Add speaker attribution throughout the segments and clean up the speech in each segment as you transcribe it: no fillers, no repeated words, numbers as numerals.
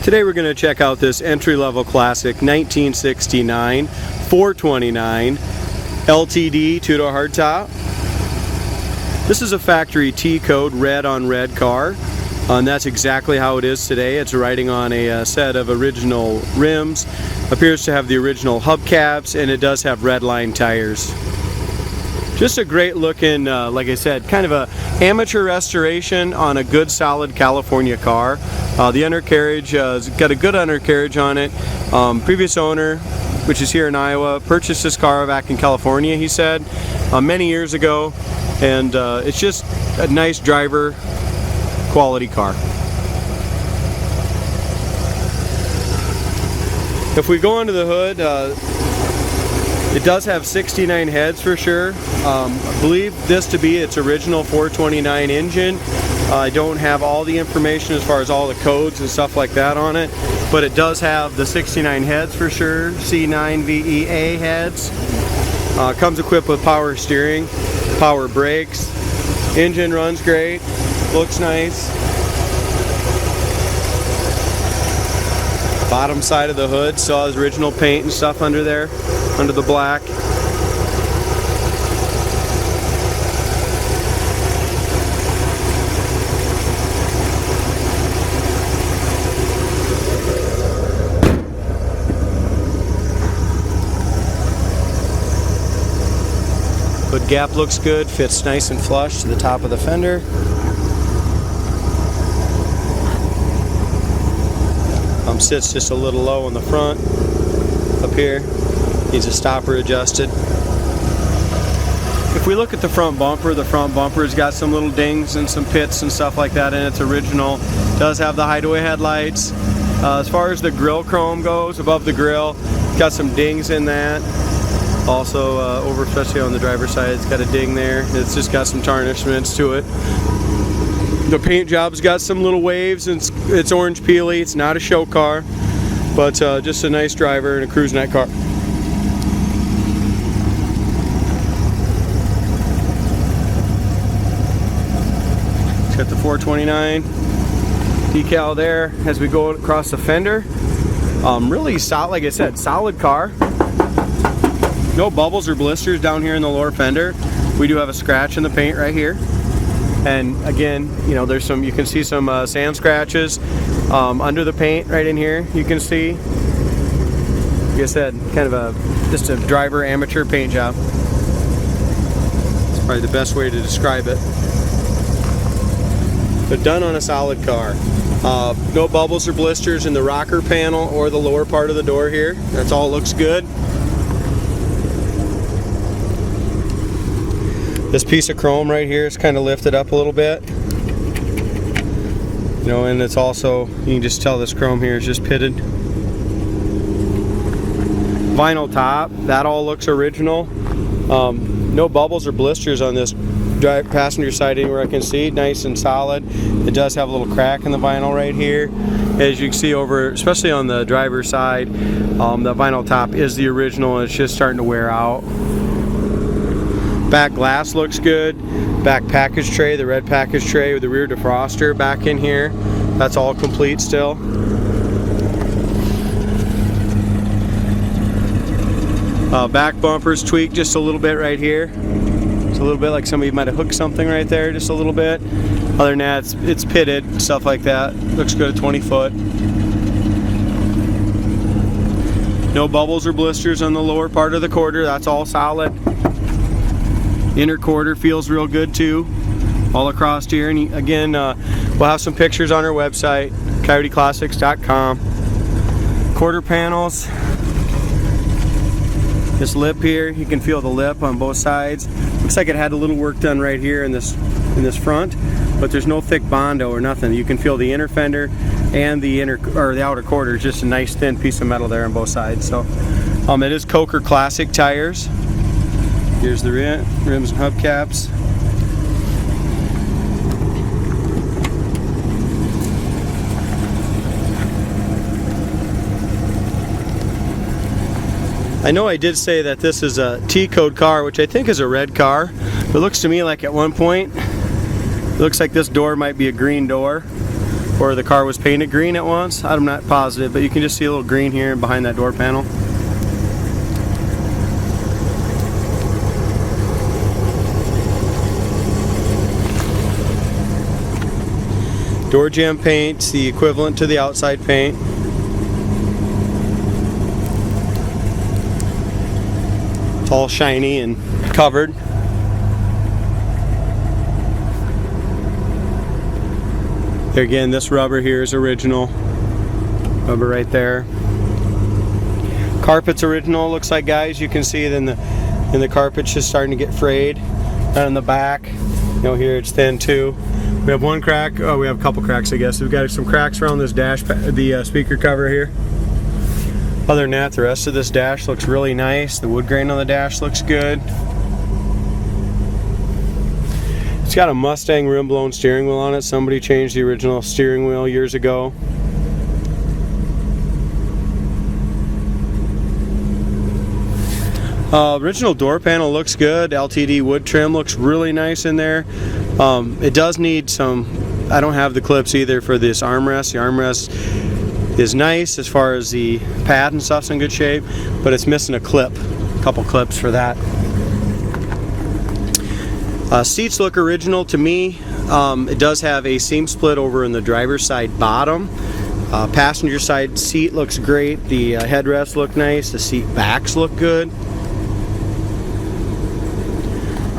Speaker 1: Today we're going to check out this entry-level classic 1969 429 LTD two-door hardtop. This is a factory T-code red on red car, and that's exactly how it is today. It's riding on a set of original rims, appears to have the original hubcaps, and it does have red line tires. Just a great looking, like I said, kind of a amateur restoration on a good solid California car. The undercarriage has got a good undercarriage on it. Previous owner, which is here in Iowa, purchased this car back in California, he said, many years ago, and it's just a nice driver quality car. If we go under the hood, it does have 69 heads for sure. I believe this to be its original 429 engine. I don't have all the information as far as all the codes and stuff like that on it, but it does have the 69 heads for sure, C9 VEA heads. Comes equipped with power steering, power brakes. Engine runs great, looks nice. Bottom side of the hood still has original paint and stuff under there, under the black. Hood gap looks good, fits nice and flush to the top of the fender. Sits just a little low in the front up here, needs a stopper adjusted. If we look at the front bumper's got some little dings and some pits and stuff like that in it. It's original, does have the hideaway headlights. As far as the grill chrome goes, above the grill, got some dings in that. Also over, especially on the driver's side, it's got a ding there. It's just got some tarnishments to it. The paint job's got some little waves, and it's orange peely. It's not a show car, but just a nice driver and a cruise night car. It's got the 429 decal there as we go across the fender. Really solid, like I said, solid car. No bubbles or blisters down here in the lower fender. We do have a scratch in the paint right here. And again, you know, there's some, you can see some sand scratches under the paint right in here. You can see, like I said, kind of just a driver amateur paint job. It's probably the best way to describe it. But done on a solid car. No bubbles or blisters in the rocker panel or the lower part of the door here. That's all looks good. This piece of chrome right here is kind of lifted up a little bit, you know, and it's also, you can just tell this chrome here is just pitted. Vinyl top, that all looks original. No bubbles or blisters on this passenger side anywhere I can see. Nice and solid. It does have a little crack in the vinyl right here. As you can see over, especially on the driver's side, the vinyl top is the original, and it's just starting to wear out. Back glass looks good. Back package tray, the red package tray with the rear defroster back in here. That's all complete still. Back bumper's tweaked just a little bit right here. It's a little bit like somebody might have hooked something right there, just a little bit. Other than that, it's pitted, stuff like that. Looks good at 20 foot. No bubbles or blisters on the lower part of the quarter. That's all solid. Inner quarter feels real good too, all across here. And again, we'll have some pictures on our website, coyoteclassics.com. Quarter panels. This lip here, you can feel the lip on both sides. Looks like it had a little work done right here in this front, but there's no thick Bondo or nothing. You can feel the inner fender and the outer quarter. Just a nice thin piece of metal there on both sides. So, it is Coker Classic tires. Here's the rims and hubcaps. I know I did say that this is a T-code car, which I think is a red car. It looks to me like at one point, it looks like this door might be a green door. or the car was painted green at once. I'm not positive, but you can just see a little green here behind that door panel. Door jamb paint's the equivalent to the outside paint. It's all shiny and covered. Again, this rubber here is original. Rubber right there. Carpet's original, looks like, guys. You can see it in the carpet's just starting to get frayed. Down in the back, you know, here it's thin too. We have one crack. Oh, we have a couple cracks, I guess. We've got some cracks around this dash, the speaker cover here. Other than that, the rest of this dash looks really nice. The wood grain on the dash looks good. It's got a Mustang rim blown steering wheel on it. Somebody changed the original steering wheel years ago. Original door panel looks good. LTD wood trim looks really nice in there. It does need some, I don't have the clips either for this armrest. The armrest is nice as far as the pad and stuff's in good shape, but it's missing a clip, a couple clips for that. Seats look original to me. It does have a seam split over in the driver's side bottom. Passenger side seat looks great. The headrests look nice. The seat backs look good.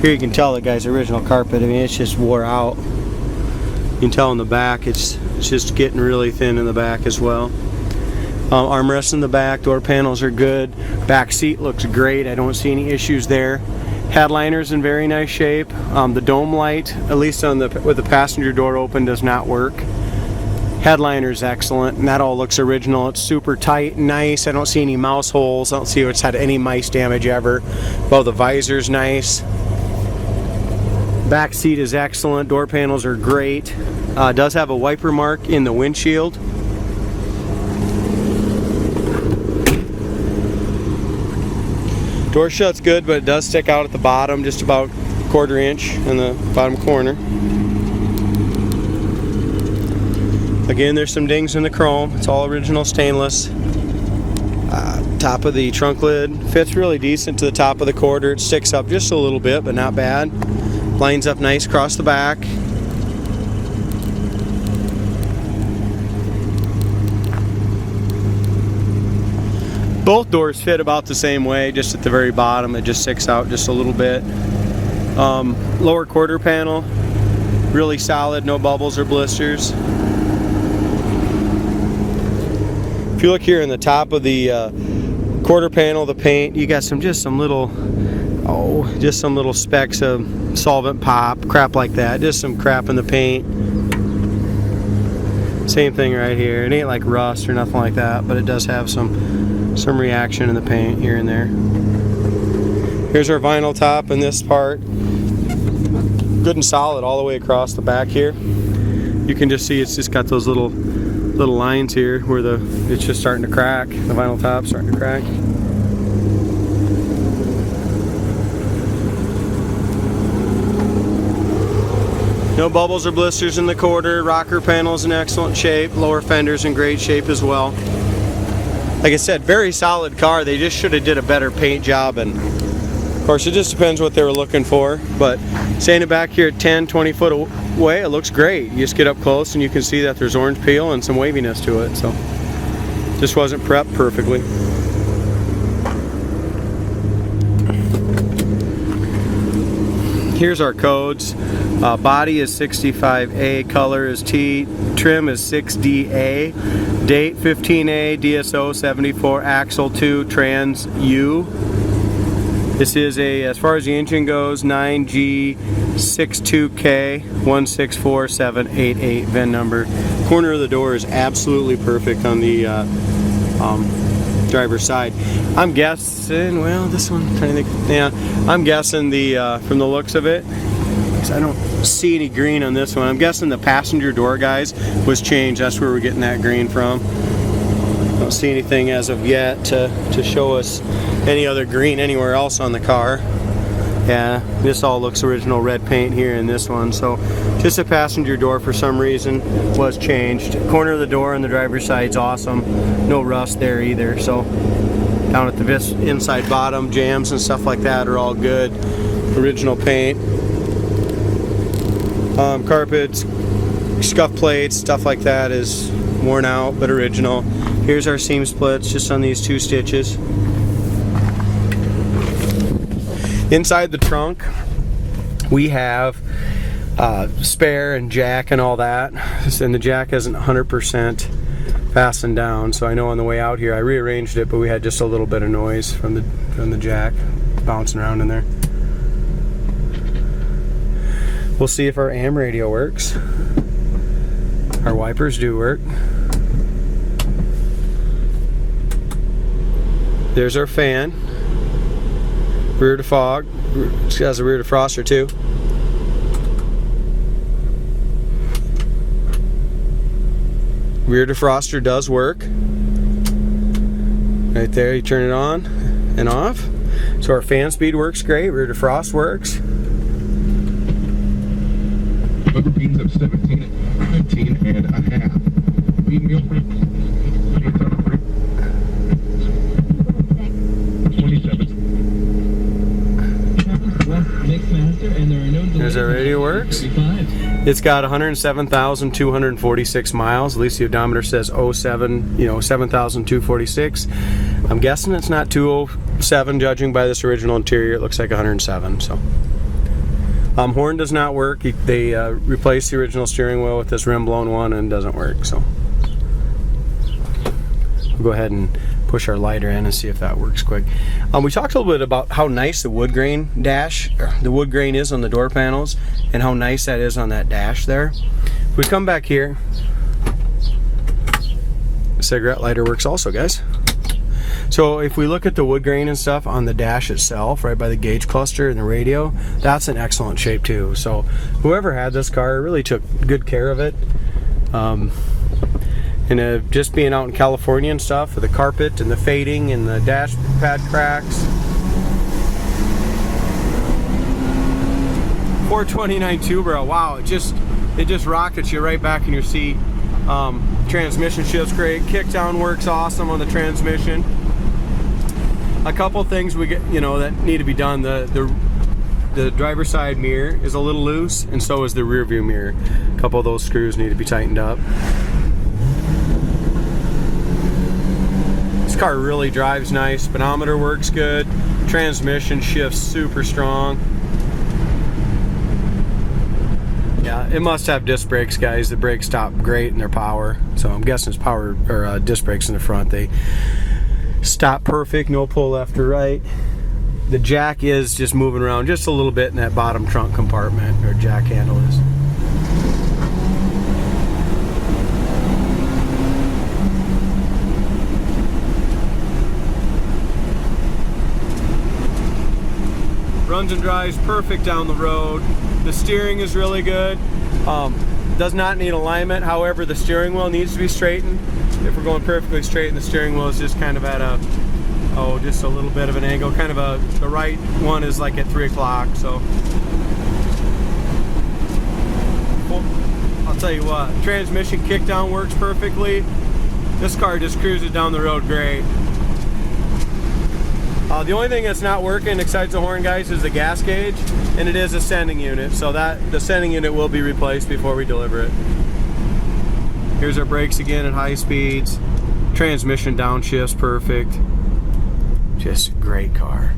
Speaker 1: Here you can tell the guy's original carpet. I mean, it's just wore out. You can tell in the back it's just getting really thin in the back as well. Armrests in the back, door panels are good. Back seat looks great. I don't see any issues there. Headliner's in very nice shape. The dome light, at least on with the passenger door open, does not work. Headliner's excellent, and that all looks original. It's super tight and nice. I don't see any mouse holes. I don't see it's had any mice damage ever. Well, the visor's nice. Back seat is excellent. Door panels are great. It does have a wiper mark in the windshield. Door shut's good, but it does stick out at the bottom, just about a 1/4 inch in the bottom corner. Again, there's some dings in the chrome. It's all original stainless. Top of the trunk lid fits really decent to the top of the quarter. It sticks up just a little bit, but not bad. Lines up nice across the back. Both doors fit about the same way, just at the very bottom. It just sticks out just a little bit. Lower quarter panel, really solid, no bubbles or blisters. If you look here in the top of the quarter panel, the paint, you got just some little specks of solvent pop, crap like that. Just some crap in the paint. Same thing right here. It ain't like rust or nothing like that, but it does have some reaction in the paint here and there. Here's our vinyl top in this part. Good and solid all the way across the back here. You can just see it's just got those little lines here where it's just starting to crack. The vinyl top's starting to crack. No bubbles or blisters in the quarter. Rocker panel's in excellent shape. Lower fender's in great shape as well. Like I said, very solid car. They just should have did a better paint job, and of course it just depends what they were looking for. But standing back here at 10-20 foot away, it looks great. You just get up close and you can see that there's orange peel and some waviness to it. So just wasn't prepped perfectly. Here's our codes. Body is 65A, color is T, trim is 6DA, date 15A, DSO 74, axle 2, trans U. This is as far as the engine goes, 9G62K164788 VIN number. Corner of the door is absolutely perfect on the driver's side. I'm guessing, well, this one, I'm trying to think, yeah, I'm guessing from the looks of it, I don't see any green on this one. I'm guessing the passenger door, guys, was changed. That's where we're getting that green from. Don't see anything as of yet to show us any other green anywhere else on the car. Yeah, this all looks original red paint here in this one. So just a passenger door for some reason was changed. Corner of the door on the driver's side's awesome. No rust there either. So down at the inside bottom, jams and stuff like that are all good. Original paint. Carpets, scuff plates, stuff like that is worn out but original. Here's our seam splits just on these 2 stitches. Inside the trunk we have spare and jack and all that, and the jack isn't 100% fastened down, so I know on the way out here I rearranged it, but we had just a little bit of noise from the jack bouncing around in there. We'll see if our AM radio works. Our wipers do work. There's our fan. Rear defog. It has a rear defroster too. Rear defroster does work. Right there, you turn it on and off. So our fan speed works great. Rear defrost works.
Speaker 2: Upper beans of 17 and a half. Feed meal free. 27.
Speaker 1: There's our radio works. It's got 107,246 miles. At least the odometer says 07, 7,246. I'm guessing it's not 207, judging by this original interior. It looks like 107. So. Horn does not work. They replaced the original steering wheel with this rim blown one and it doesn't work. So we'll go ahead and push our lighter in and see if that works quick. We talked a little bit about how nice the wood grain is on the door panels and how nice that is on that dash there. If we come back here, the cigarette lighter works also, guys. So if we look at the wood grain and stuff on the dash itself, right by the gauge cluster and the radio, that's in excellent shape too. So whoever had this car really took good care of it. And just being out in California and stuff, with the carpet and the fading and the dash pad cracks. 429 two-barrel, wow, it just rockets you right back in your seat. Transmission shifts great. Kick down works awesome on the transmission. A couple things we get, that need to be done. The driver's side mirror is a little loose, and so is the rear view mirror. A couple of those screws need to be tightened up. This car really drives nice. Speedometer works good. Transmission shifts super strong. Yeah, it must have disc brakes, guys. The brakes stop great in their power. So I'm guessing it's power or disc brakes in the front. They stop perfect, no pull left or right. The jack is just moving around just a little bit in that bottom trunk compartment, or jack handle is. Runs and drives perfect down the road. The steering is really good. Does not need alignment. However, the steering wheel needs to be straightened. If we're going perfectly straight, and the steering wheel is just kind of at just a little bit of an angle. Kind of the right one is like at 3 o'clock. So I'll tell you what, transmission kickdown works perfectly. This car just cruises down the road great. The only thing that's not working, besides the horn, guys, is the gas gauge, and it is a sending unit, so the sending unit will be replaced before we deliver it. Here's our brakes again at high speeds. Transmission downshifts perfect. Just a great car.